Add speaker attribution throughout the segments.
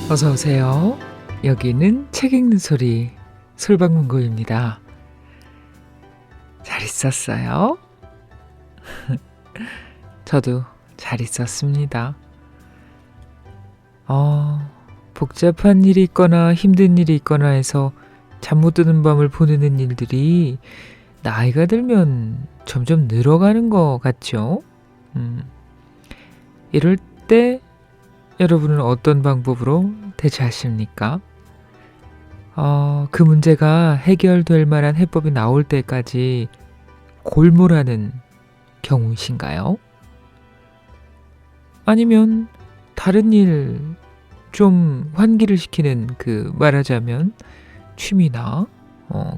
Speaker 1: 어서 오세요. 여기는 책 읽는 소리 솔방문고입니다. 잘 있었어요? 저도 잘 있었습니다. 복잡한 일이 있거나 힘든 일이 있거나 해서 잠 못 드는 밤을 보내는 일들이 나이가 들면 점점 늘어가는 것 같죠? 이럴 때 여러분은 어떤 방법으로 대처하십니까? 그 문제가 해결될 만한 해법이 나올 때까지 골몰하는 경우이신가요? 아니면 다른 일 좀 환기를 시키는 말하자면 취미나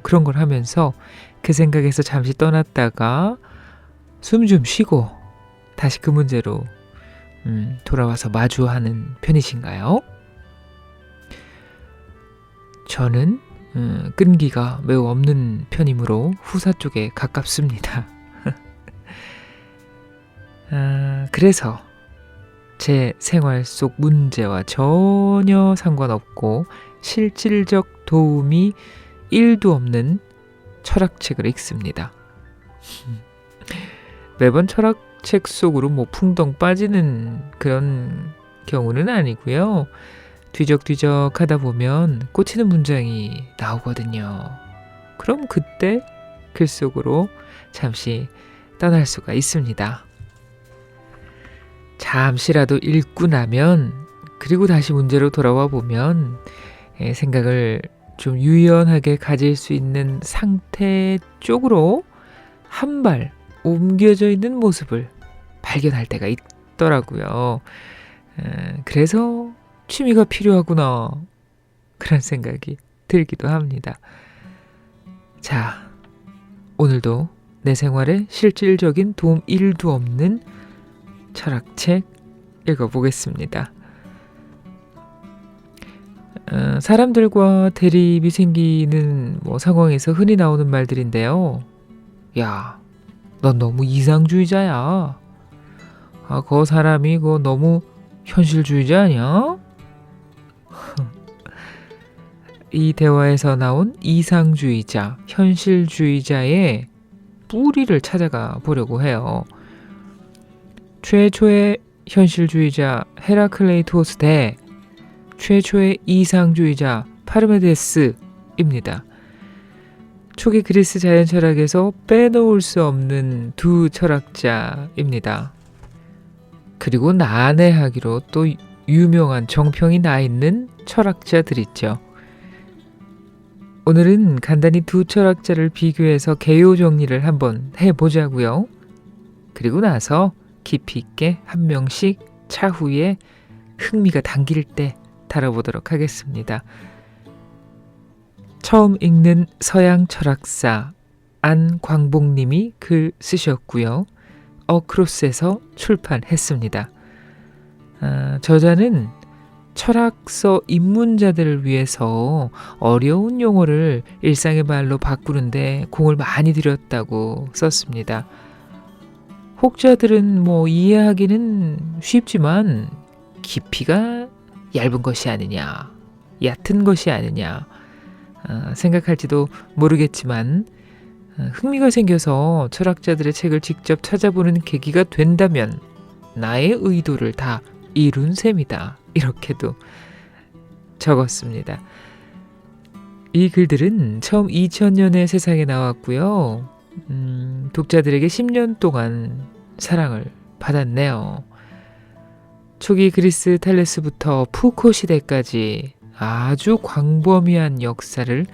Speaker 1: 그런 걸 하면서 그 생각에서 잠시 떠났다가 숨 좀 쉬고 다시 그 문제로 돌아와서 마주하는 편이신가요? 저는 끈기가 매우 없는 편이므로 후사 쪽에 가깝습니다. 그래서 제 생활 속 문제와 전혀 상관없고 실질적 도움이 1도 없는 철학책을 읽습니다. 매번 철학책 속으로 풍덩 빠지는 그런 경우는 아니고요. 뒤적뒤적 하다 보면 꽂히는 문장이 나오거든요. 그럼 그때 글 속으로 잠시 떠날 수가 있습니다. 잠시라도 읽고 나면 그리고 다시 문제로 돌아와 보면 생각을 좀 유연하게 가질 수 있는 상태 쪽으로 한 발 옮겨져 있는 모습을 발견할 때가 있더라고요. 그래서 취미가 필요하구나 그런 생각이 들기도 합니다. 자, 오늘도 내 생활에 실질적인 도움 1도 없는 철학책 읽어보겠습니다. 사람들과 대립이 생기는 상황에서 흔히 나오는 말들인데요. 야, 넌 너무 이상주의자야. 그 사람이 너무 현실주의자 아니야? 이 대화에서 나온 이상주의자, 현실주의자의 뿌리를 찾아가 보려고 해요. 최초의 현실주의자 헤라클레이토스 대 최초의 이상주의자 파르메데스입니다. 초기 그리스 자연 철학에서 빼놓을 수 없는 두 철학자입니다. 그리고 난해하기로 또 유명한 정평이 나 있는 철학자들 있죠. 오늘은 간단히 두 철학자를 비교해서 개요 정리를 한번 해보자고요. 그리고 나서 깊이 있게 한 명씩 차후에 흥미가 당길 때 다뤄보도록 하겠습니다. 처음 읽는 서양 철학사 안광복님이 글 쓰셨고요. 어크로스에서 출판했습니다. 저자는 철학서 입문자들을 위해서 어려운 용어를 일상의 말로 바꾸는데 공을 많이 들였다고 썼습니다. 혹자들은 이해하기는 쉽지만 깊이가 얇은 것이 아니냐, 얕은 것이 아니냐 생각할지도 모르겠지만 흥미가 생겨서 철학자들의 책을 직접 찾아보는 계기가 된다면 나의 의도를 다 이룬 셈이다. 이렇게도 적었습니다. 이 글들은 처음 2000년에 세상에 나왔고요. 독자들에게 10년 동안 사랑을 받았네요. 초기 그리스 탈레스부터 푸코 시대까지 아주 광범위한 역사를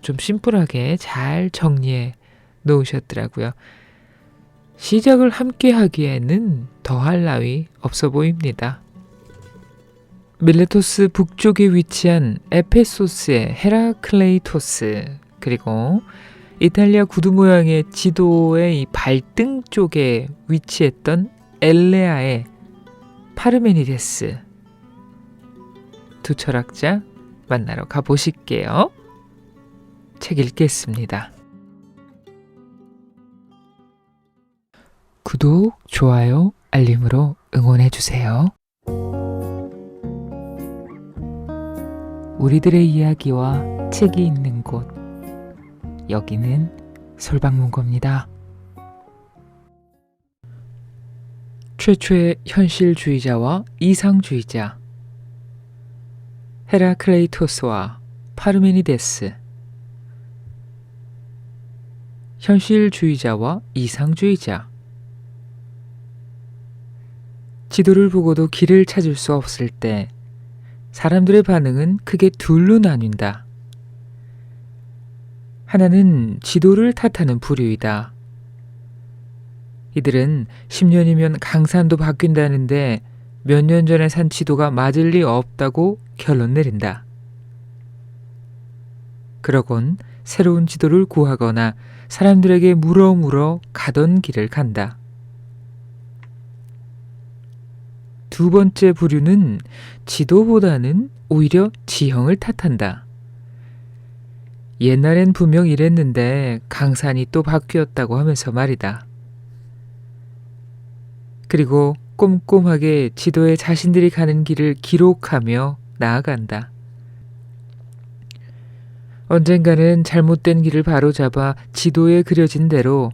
Speaker 1: 좀 심플하게 잘 정리해 놓으셨더라고요. 시작을 함께 하기에는 더할 나위 없어 보입니다. 밀레토스 북쪽에 위치한 에페소스의 헤라클레이토스, 그리고 이탈리아 구두 모양의 지도의 이 발등 쪽에 위치했던 엘레아의 파르메니데스, 두 철학자 만나러 가보실게요. 책 읽겠습니다. 구독, 좋아요, 알림으로 응원해주세요. 우리들의 이야기와 책이 있는 곳, 여기는 솔방문고입니다. 최초의 현실주의자와 이상주의자, 헤라클레이토스와 파르메니데스. 현실주의자와 이상주의자. 지도를 보고도 길을 찾을 수 없을 때 사람들의 반응은 크게 둘로 나뉜다. 하나는 지도를 탓하는 부류이다. 이들은 10년이면 강산도 바뀐다는데 몇 년 전에 산 지도가 맞을 리 없다고 결론 내린다. 그러곤 새로운 지도를 구하거나 사람들에게 물어 가던 길을 간다. 두 번째 부류는 지도보다는 오히려 지형을 탓한다. 옛날엔 분명 이랬는데 강산이 또 바뀌었다고 하면서 말이다. 그리고 꼼꼼하게 지도에 자신들이 가는 길을 기록하며 나아간다. 언젠가는 잘못된 길을 바로잡아 지도에 그려진 대로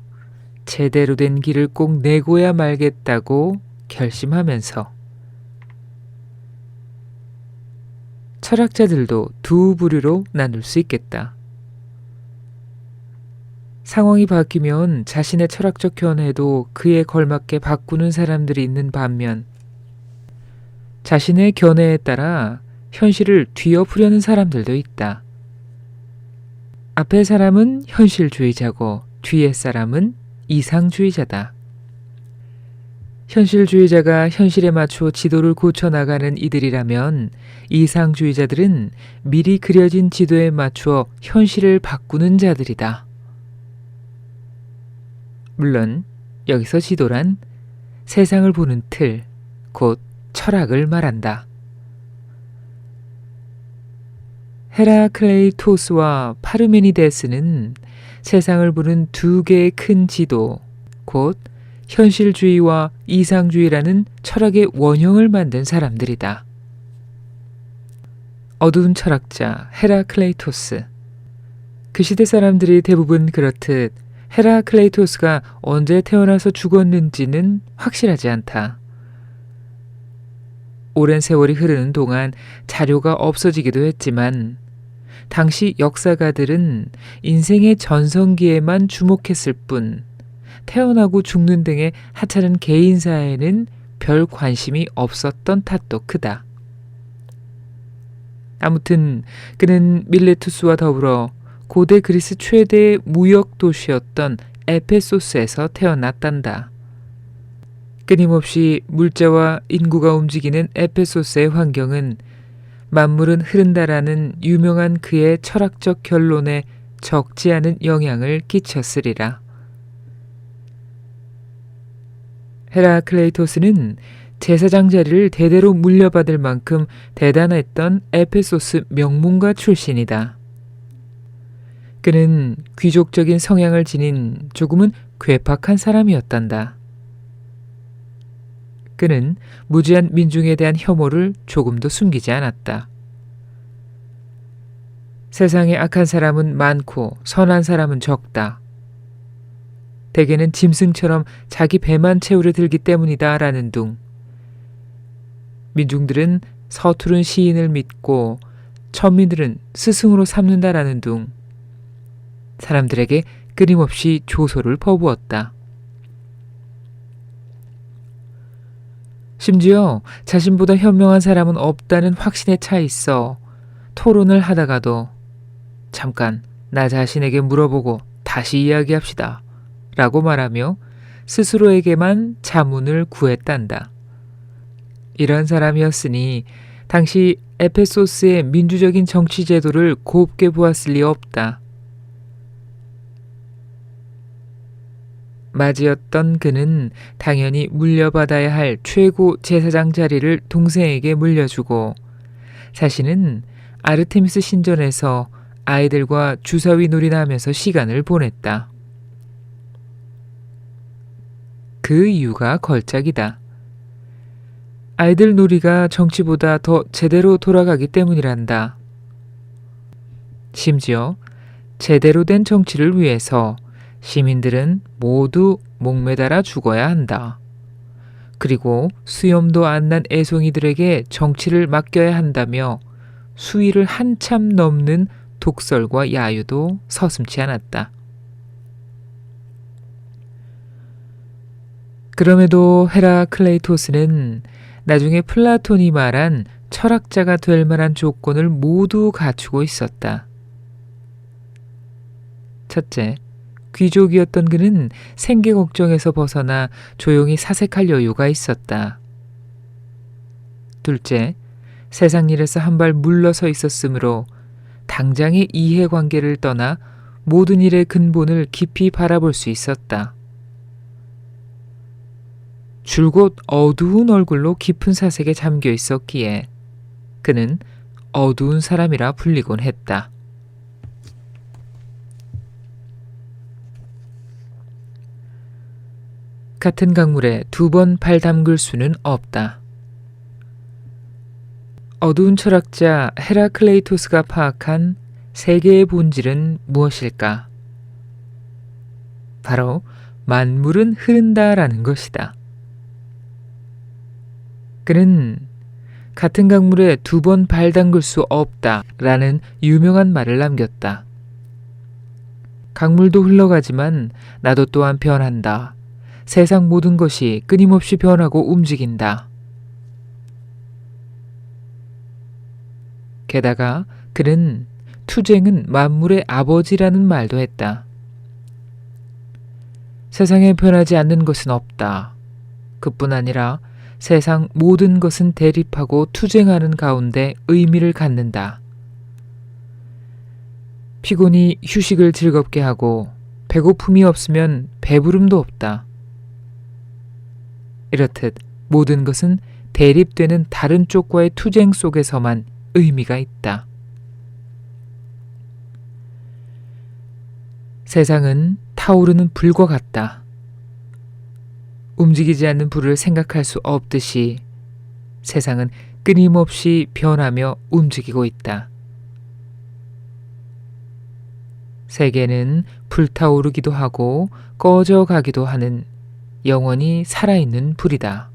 Speaker 1: 제대로 된 길을 꼭 내고야 말겠다고 결심하면서. 철학자들도 두 부류로 나눌 수 있겠다. 상황이 바뀌면 자신의 철학적 견해도 그에 걸맞게 바꾸는 사람들이 있는 반면, 자신의 견해에 따라 현실을 뒤엎으려는 사람들도 있다. 앞의 사람은 현실주의자고 뒤의 사람은 이상주의자다. 현실주의자가 현실에 맞추어 지도를 고쳐나가는 이들이라면, 이상주의자들은 미리 그려진 지도에 맞추어 현실을 바꾸는 자들이다. 물론 여기서 지도란 세상을 보는 틀, 곧 철학을 말한다. 헤라클레이토스와 파르메니데스는 세상을 보는 두 개의 큰 지도, 곧 현실주의와 이상주의라는 철학의 원형을 만든 사람들이다. 어두운 철학자 헤라클레이토스. 그 시대 사람들이 대부분 그렇듯 헤라클레이토스가 언제 태어나서 죽었는지는 확실하지 않다. 오랜 세월이 흐르는 동안 자료가 없어지기도 했지만, 당시 역사가들은 인생의 전성기에만 주목했을 뿐 태어나고 죽는 등의 하찮은 개인사에는 별 관심이 없었던 탓도 크다. 아무튼 그는 밀레투스와 더불어 고대 그리스 최대의 무역 도시였던 에페소스에서 태어났단다. 끊임없이 물자와 인구가 움직이는 에페소스의 환경은 만물은 흐른다라는 유명한 그의 철학적 결론에 적지 않은 영향을 끼쳤으리라. 헤라클레이토스는 제사장 자리를 대대로 물려받을 만큼 대단했던 에페소스 명문가 출신이다. 그는 귀족적인 성향을 지닌 조금은 괴팍한 사람이었단다. 그는 무지한 민중에 대한 혐오를 조금도 숨기지 않았다. 세상에 악한 사람은 많고 선한 사람은 적다. 대개는 짐승처럼 자기 배만 채우려 들기 때문이다 라는 둥. 민중들은 서투른 시인을 믿고 천민들은 스승으로 삼는다라는 둥. 사람들에게 끊임없이 조소를 퍼부었다. 심지어 자신보다 현명한 사람은 없다는 확신에 차 있어 토론을 하다가도 잠깐 나 자신에게 물어보고 다시 이야기합시다 라고 말하며 스스로에게만 자문을 구했단다. 이런 사람이었으니 당시 에페소스의 민주적인 정치 제도를 곱게 보았을 리 없다. 맞이었던 그는 당연히 물려받아야 할 최고 제사장 자리를 동생에게 물려주고 자신은 아르테미스 신전에서 아이들과 주사위 놀이나 하면서 시간을 보냈다. 그 이유가 걸작이다. 아이들 놀이가 정치보다 더 제대로 돌아가기 때문이란다. 심지어 제대로 된 정치를 위해서 시민들은 모두 목매달아 죽어야 한다. 그리고 수염도 안 난 애송이들에게 정치를 맡겨야 한다며 수위를 한참 넘는 독설과 야유도 서슴지 않았다. 그럼에도 헤라클레이토스는 나중에 플라톤이 말한 철학자가 될 만한 조건을 모두 갖추고 있었다. 첫째, 귀족이었던 그는 생계 걱정에서 벗어나 조용히 사색할 여유가 있었다. 둘째, 세상 일에서 한 발 물러서 있었으므로 당장의 이해관계를 떠나 모든 일의 근본을 깊이 바라볼 수 있었다. 줄곧 어두운 얼굴로 깊은 사색에 잠겨 있었기에 그는 어두운 사람이라 불리곤 했다. 같은 강물에 두 번 발 담글 수는 없다. 어두운 철학자 헤라클레이토스가 파악한 세계의 본질은 무엇일까? 바로 만물은 흐른다라는 것이다. 그는 같은 강물에 두 번 발 담글 수 없다라는 유명한 말을 남겼다. 강물도 흘러가지만 나도 또한 변한다. 세상 모든 것이 끊임없이 변하고 움직인다. 게다가 그는 투쟁은 만물의 아버지라는 말도 했다. 세상에 변하지 않는 것은 없다. 그뿐 아니라 세상 모든 것은 대립하고 투쟁하는 가운데 의미를 갖는다. 피곤이 휴식을 즐겁게 하고 배고픔이 없으면 배부름도 없다. 이렇듯 모든 것은 대립되는 다른 쪽과의 투쟁 속에서만 의미가 있다. 세상은 타오르는 불과 같다. 움직이지 않는 불을 생각할 수 없듯이 세상은 끊임없이 변하며 움직이고 있다. 세계는 불타오르기도 하고 꺼져가기도 하는 영원히 살아있는 불이다.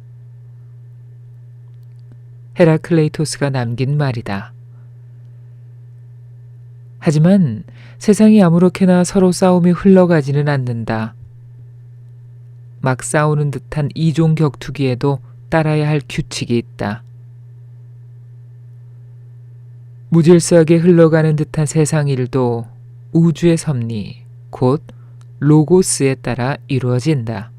Speaker 1: 헤라클레이토스가 남긴 말이다. 하지만 세상이 아무렇게나 서로 싸움이 흘러가지는 않는다. 막 싸우는 듯한 이종 격투기에도 따라야 할 규칙이 있다. 무질서하게 흘러가는 듯한 세상 일도 우주의 섭리, 곧 로고스에 따라 이루어진다.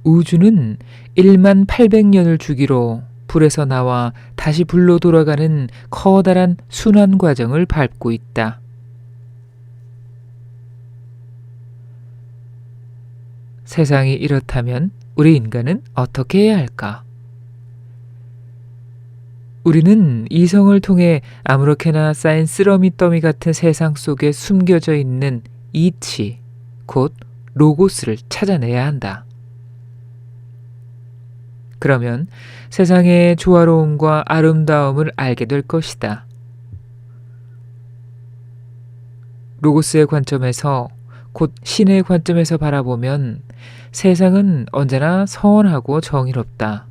Speaker 1: 우주는 1만 800년을 주기로 불에서 나와 다시 불로 돌아가는 커다란 순환 과정을 밟고 있다. 세상이 이렇다면 우리 인간은 어떻게 해야 할까? 우리는 이성을 통해 아무렇게나 쌓인 쓰러미 더미 같은 세상 속에 숨겨져 있는 이치, 곧 로고스를 찾아내야 한다. 그러면 세상의 조화로움과 아름다움을 알게 될 것이다. 로고스의 관점에서, 곧 신의 관점에서 바라보면 세상은 언제나 선하고 정의롭다.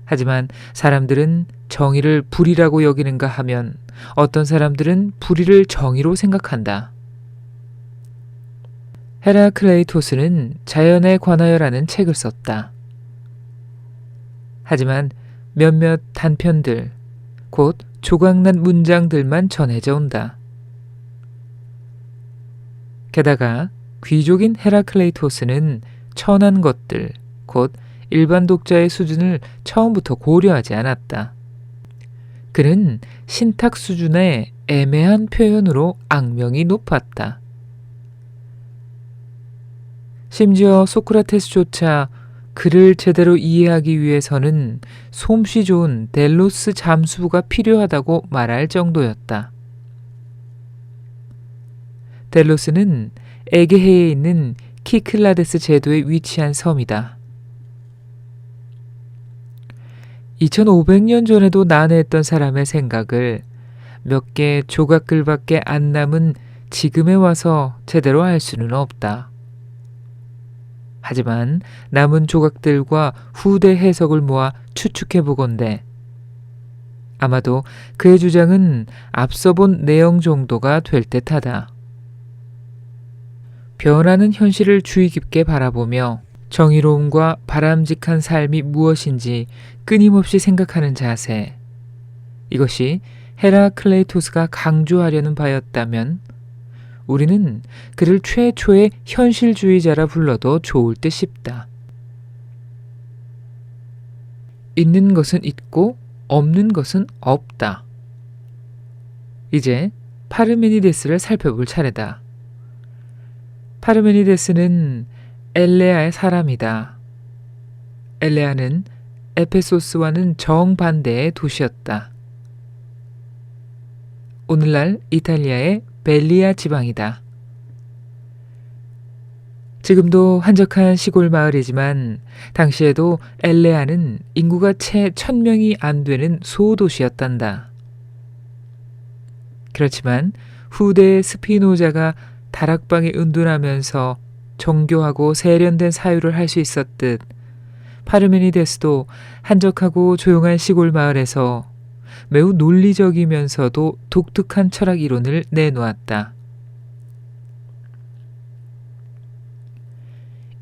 Speaker 1: 하지만 사람들은 정의를 불의라고 여기는가 하면 어떤 사람들은 불의를 정의로 생각한다. 헤라클레이토스는 자연에 관하여라는 책을 썼다. 하지만 몇몇 단편들, 곧 조각난 문장들만 전해져 온다. 게다가 귀족인 헤라클레이토스는 천한 것들, 곧 일반 독자의 수준을 처음부터 고려하지 않았다. 그는 신탁 수준의 애매한 표현으로 악명이 높았다. 심지어 소크라테스조차 그를 제대로 이해하기 위해서는 솜씨 좋은 델로스 잠수부가 필요하다고 말할 정도였다. 델로스는 에게해에 있는 키클라데스 제도에 위치한 섬이다. 2500년 전에도 난해했던 사람의 생각을 몇 개 조각글밖에 안 남은 지금에 와서 제대로 알 수는 없다. 하지만 남은 조각들과 후대 해석을 모아 추측해 보건대 아마도 그의 주장은 앞서 본 내용 정도가 될 듯하다. 변하는 현실을 주의 깊게 바라보며 정의로움과 바람직한 삶이 무엇인지 끊임없이 생각하는 자세. 이것이 헤라클레이토스가 강조하려는 바였다면 우리는 그를 최초의 현실주의자라 불러도 좋을 듯 싶다. 있는 것은 있고 없는 것은 없다. 이제 파르메니데스를 살펴볼 차례다. 파르메니데스는 엘레아의 사람이다. 엘레아는 에페소스와는 정반대의 도시였다. 오늘날 이탈리아의 벨리아 지방이다. 지금도 한적한 시골 마을이지만 당시에도 엘레아는 인구가 채 1000명이 안 되는 소도시였단다. 그렇지만 후대의 스피노자가 다락방에 은둔하면서 정교하고 세련된 사유를 할 수 있었듯 파르메니데스도 한적하고 조용한 시골 마을에서 매우 논리적이면서도 독특한 철학 이론을 내놓았다.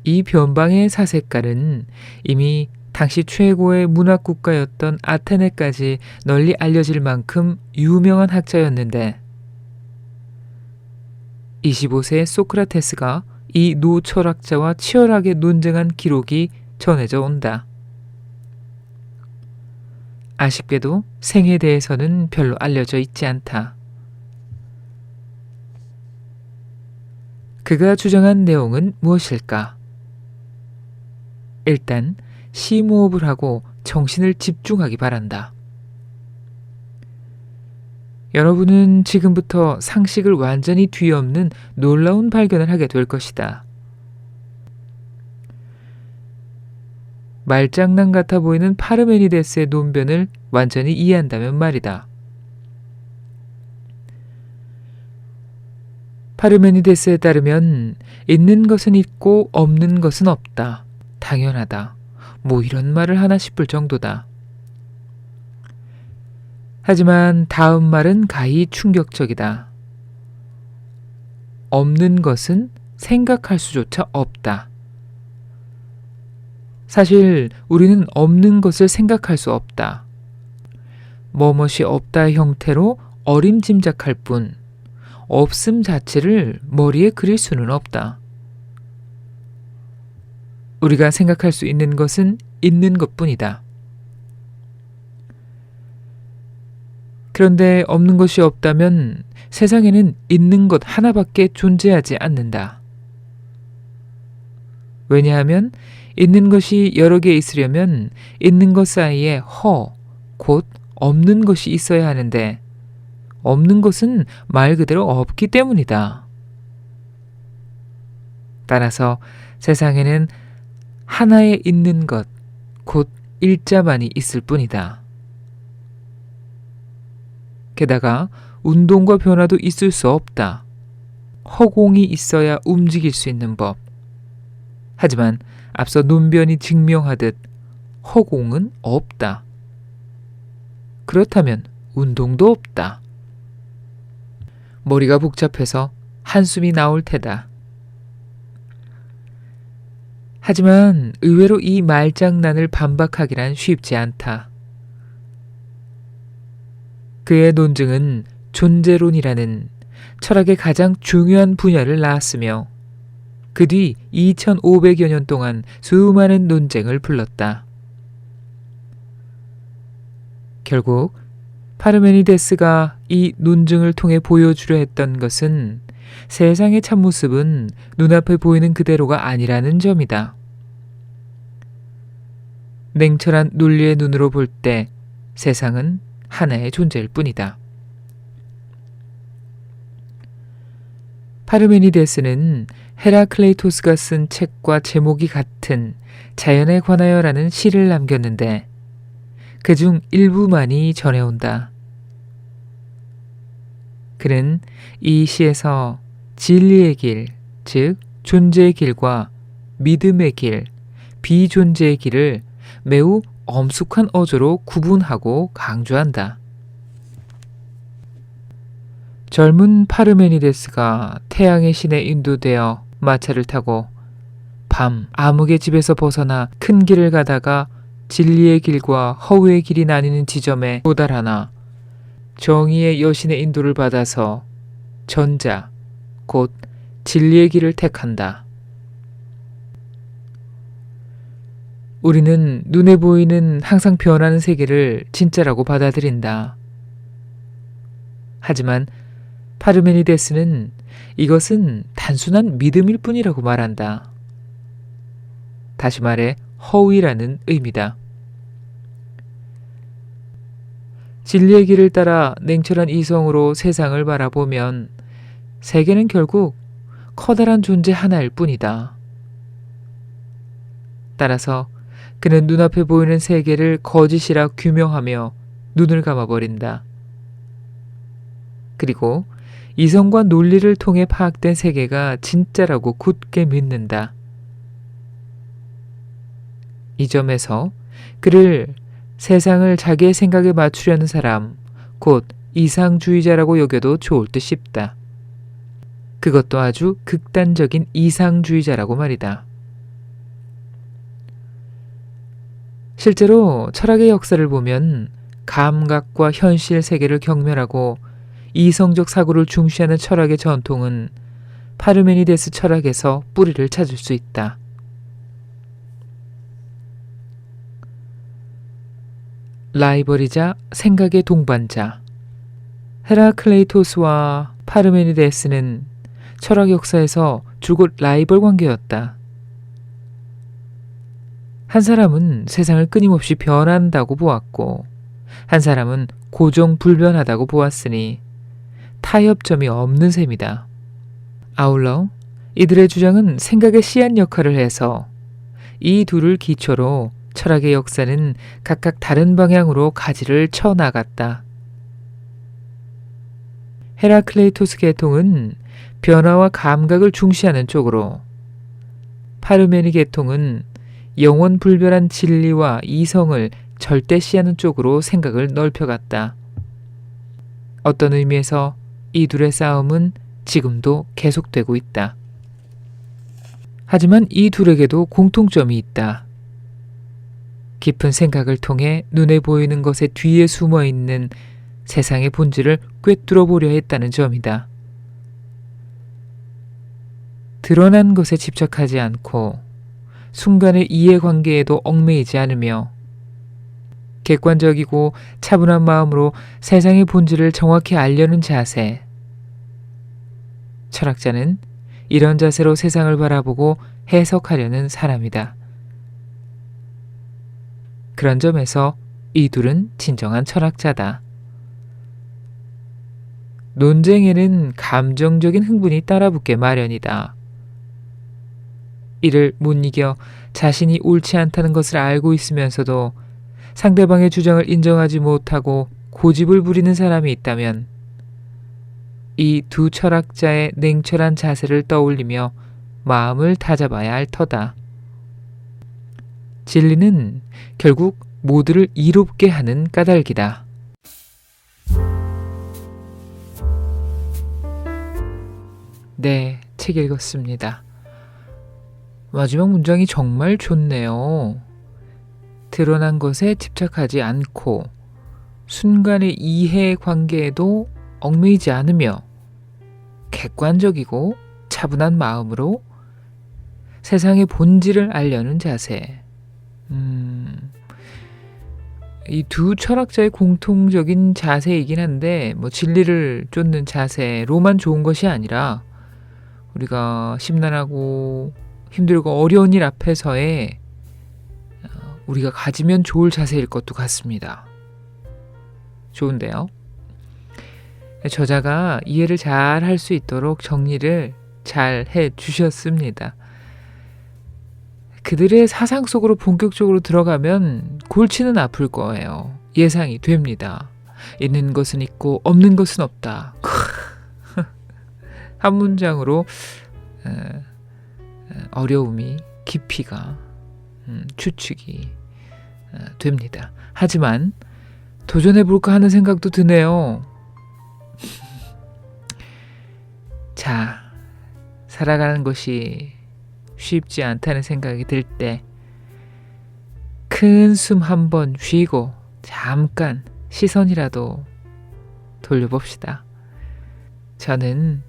Speaker 1: 이 변방의 사색깔은 이미 당시 최고의 문학국가였던 아테네까지 널리 알려질 만큼 유명한 학자였는데 25세의 소크라테스가 이 노철학자와 치열하게 논쟁한 기록이 전해져 온다. 아쉽게도 생에 대해서는 별로 알려져 있지 않다. 그가 주장한 내용은 무엇일까? 일단 심호흡을 하고 정신을 집중하기 바란다. 여러분은 지금부터 상식을 완전히 뒤엎는 놀라운 발견을 하게 될 것이다. 말장난 같아 보이는 파르메니데스의 논변을 완전히 이해한다면 말이다. 파르메니데스에 따르면 있는 것은 있고 없는 것은 없다. 당연하다. 뭐 이런 말을 하나 싶을 정도다. 하지만 다음 말은 가히 충격적이다. 없는 것은 생각할 수조차 없다. 사실 우리는 없는 것을 생각할 수 없다. 뭐뭇이 없다의 형태로 어림짐작할 뿐 없음 자체를 머리에 그릴 수는 없다. 우리가 생각할 수 있는 것은 있는 것뿐이다. 그런데 없는 것이 없다면 세상에는 있는 것 하나밖에 존재하지 않는다. 왜냐하면 있는 것이 여러 개 있으려면 있는 것 사이에 곧 없는 것이 있어야 하는데 없는 것은 말 그대로 없기 때문이다. 따라서 세상에는 하나에 있는 것, 곧 일자만이 있을 뿐이다. 게다가 운동과 변화도 있을 수 없다. 허공이 있어야 움직일 수 있는 법. 하지만 앞서 논변이 증명하듯 허공은 없다. 그렇다면 운동도 없다. 머리가 복잡해서 한숨이 나올 테다. 하지만 의외로 이 말장난을 반박하기란 쉽지 않다. 그의 논증은 존재론이라는 철학의 가장 중요한 분야를 낳았으며 그 뒤 2500여 년 동안 수많은 논쟁을 불렀다. 결국 파르메니데스가 이 논증을 통해 보여주려 했던 것은 세상의 참모습은 눈앞에 보이는 그대로가 아니라는 점이다. 냉철한 논리의 눈으로 볼 때 세상은 하나의 존재일 뿐이다. 파르메니데스는 헤라클레이토스가 쓴 책과 제목이 같은 자연에 관하여라는 시를 남겼는데 그중 일부만이 전해온다. 그는 이 시에서 진리의 길, 즉 존재의 길과 믿음의 길, 비존재의 길을 매우 엄숙한 어조로 구분하고 강조한다. 젊은 파르메니데스가 태양의 신에 인도되어 마차를 타고 밤 암흑의 집에서 벗어나 큰 길을 가다가 진리의 길과 허우의 길이 나뉘는 지점에 도달하나 정의의 여신의 인도를 받아서 전자, 곧 진리의 길을 택한다. 우리는 눈에 보이는 항상 변하는 세계를 진짜라고 받아들인다. 하지만 파르메니데스는 이것은 단순한 믿음일 뿐이라고 말한다. 다시 말해 허위라는 의미다. 진리의 길을 따라 냉철한 이성으로 세상을 바라보면 세계는 결국 커다란 존재 하나일 뿐이다. 따라서 그는 눈앞에 보이는 세계를 거짓이라 규명하며 눈을 감아버린다. 그리고 이성과 논리를 통해 파악된 세계가 진짜라고 굳게 믿는다. 이 점에서 그를 세상을 자기의 생각에 맞추려는 사람, 곧 이상주의자라고 여겨도 좋을 듯 싶다. 그것도 아주 극단적인 이상주의자라고 말이다. 실제로 철학의 역사를 보면 감각과 현실 세계를 경멸하고 이성적 사고를 중시하는 철학의 전통은 파르메니데스 철학에서 뿌리를 찾을 수 있다. 라이벌이자 생각의 동반자. 헤라클레이토스와 파르메니데스는 철학 역사에서 줄곧 라이벌 관계였다. 한 사람은 세상을 끊임없이 변한다고 보았고 한 사람은 고정불변하다고 보았으니 타협점이 없는 셈이다. 아울러 이들의 주장은 생각의 씨앗 역할을 해서 이 둘을 기초로 철학의 역사는 각각 다른 방향으로 가지를 쳐나갔다. 헤라클레이토스 계통은 변화와 감각을 중시하는 쪽으로, 파르메니 계통은 영원 불변한 진리와 이성을 절대시하는 쪽으로 생각을 넓혀갔다. 어떤 의미에서 이 둘의 싸움은 지금도 계속되고 있다. 하지만 이 둘에게도 공통점이 있다. 깊은 생각을 통해 눈에 보이는 것의 뒤에 숨어 있는 세상의 본질을 꿰뚫어 보려 했다는 점이다. 드러난 것에 집착하지 않고 순간의 이해관계에도 얽매이지 않으며 객관적이고 차분한 마음으로 세상의 본질을 정확히 알려는 자세. 철학자는 이런 자세로 세상을 바라보고 해석하려는 사람이다. 그런 점에서 이 둘은 진정한 철학자다. 논쟁에는 감정적인 흥분이 따라붙게 마련이다. 이를 못 이겨 자신이 옳지 않다는 것을 알고 있으면서도 상대방의 주장을 인정하지 못하고 고집을 부리는 사람이 있다면 이 두 철학자의 냉철한 자세를 떠올리며 마음을 다잡아야 할 터다. 진리는 결국 모두를 이롭게 하는 까닭이다. 네, 책 읽었습니다. 마지막 문장이 정말 좋네요. 드러난 것에 집착하지 않고 순간의 이해 관계에도 얽매이지 않으며 객관적이고 차분한 마음으로 세상의 본질을 알려는 자세. 이 두 철학자의 공통적인 자세이긴 한데 진리를 쫓는 자세로만 좋은 것이 아니라 우리가 심란하고 힘들고 어려운 일 앞에서의 우리가 가지면 좋을 자세일 것도 같습니다. 좋은데요? 저자가 이해를 잘 할 수 있도록 정리를 잘 해주셨습니다. 그들의 사상 속으로 본격적으로 들어가면 골치는 아플 거예요. 예상이 됩니다. 있는 것은 있고 없는 것은 없다. 한 문장으로 어려움이 깊이가 추측이 됩니다. 하지만 도전해볼까 하는 생각도 드네요. 자, 살아가는 것이 쉽지 않다는 생각이 들 때 큰 숨 한번 쉬고 잠깐 시선이라도 돌려봅시다. 저는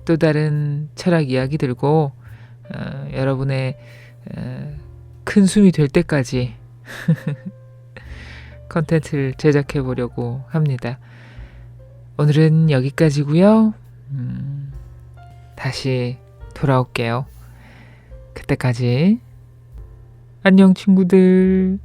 Speaker 1: 또 다른 철학 이야기 들고 여러분의 큰 숨이 될 때까지 컨텐츠를 제작해 보려고 합니다. 오늘은 여기까지고요. 다시 돌아올게요. 그때까지 안녕 친구들.